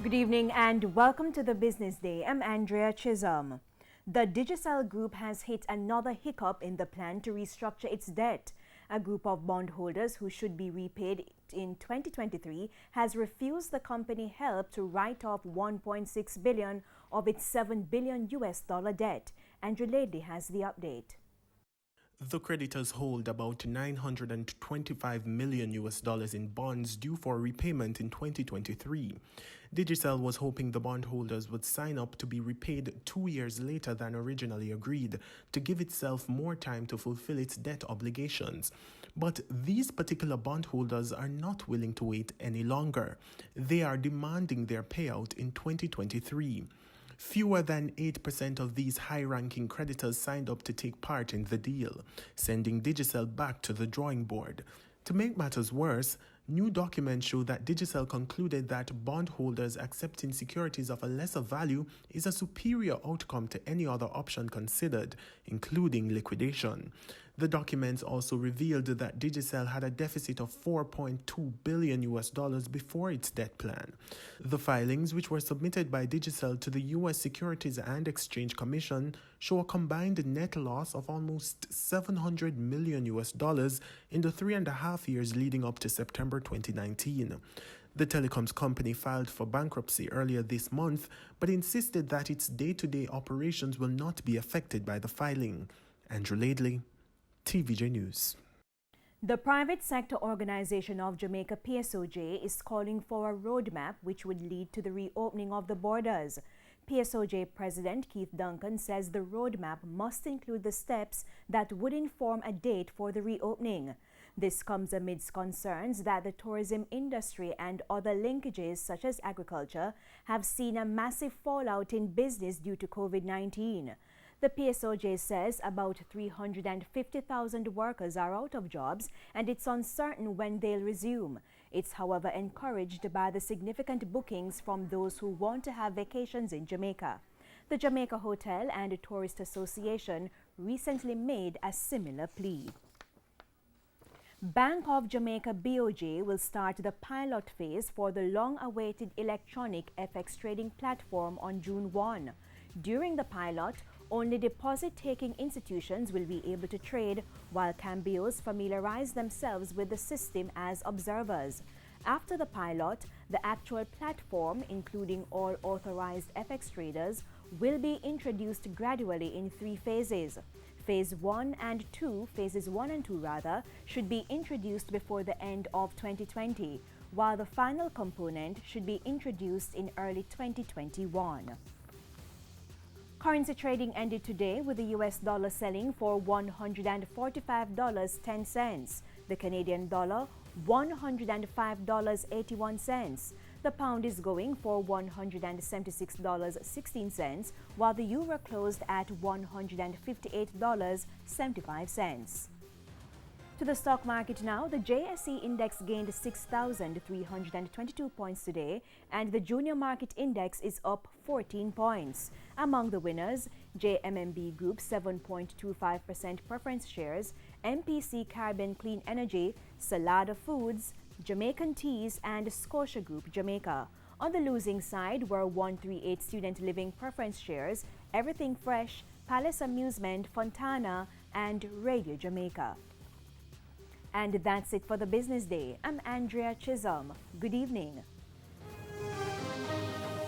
Good evening and welcome to the Business Day. I'm Andrea Chisholm. The Digicel Group has hit another hiccup in the plan to restructure its debt. A group of bondholders who should be repaid in 2023 has refused the company help to write off 1.6 billion of its $7 billion debt. Andrew Ladley has the update. The creditors hold about $925 million in bonds due for repayment in 2023. Digicel was hoping the bondholders would sign up to be repaid 2 years later than originally agreed to give itself more time to fulfill its debt obligations. But these particular bondholders are not willing to wait any longer. They are demanding their payout in 2023. Fewer than 8% of these high-ranking creditors signed up to take part in the deal, sending Digicel back to the drawing board. To make matters worse, new documents show that Digicel concluded that bondholders accepting securities of a lesser value is a superior outcome to any other option considered, including liquidation. The documents also revealed that Digicel had a deficit of $4.2 billion before its debt plan. The filings, which were submitted by Digicel to the U.S. Securities and Exchange Commission, show a combined net loss of almost $700 million in the 3.5 years leading up to September 2019. The telecoms company filed for bankruptcy earlier this month, but insisted that its day-to-day operations will not be affected by the filing. Andrew Ladley, TVJ News. The private sector organization of Jamaica, PSOJ, is calling for a roadmap which would lead to the reopening of the borders. PSOJ President Keith Duncan says the roadmap must include the steps that would inform a date for the reopening. This comes amidst concerns that the tourism industry and other linkages such as agriculture have seen a massive fallout in business due to COVID-19. The PSOJ says about 350,000 workers are out of jobs and it's uncertain when they'll resume. It's however encouraged by the significant bookings from those who want to have vacations in Jamaica. The Jamaica Hotel and Tourist Association recently made a similar plea. Bank of Jamaica BOJ will start the pilot phase for the long-awaited electronic FX trading platform on June 1. During the pilot, only deposit-taking institutions will be able to trade, while cambios familiarize themselves with the system as observers. After the pilot, the actual platform, including all authorized FX traders, will be introduced gradually in 3 phases. Phases 1 and 2, should be introduced before the end of 2020, while the final component should be introduced in early 2021. Currency trading ended today with the US dollar selling for $145.10, the Canadian dollar $105.81. The pound is going for $176.16, while the euro closed at $158.75. To the stock market now, the JSE index gained 6,322 points today, and the junior market index is up 14 points. Among the winners, JMMB Group 7.25% preference shares, MPC Caribbean Clean Energy, Salada Foods, Jamaican Teas, and Scotia Group Jamaica. On the losing side were 138 Student Living preference shares, Everything Fresh, Palace Amusement, Fontana, and Radio Jamaica. And that's it for the Business Day. I'm Andrea Chisholm. Good evening.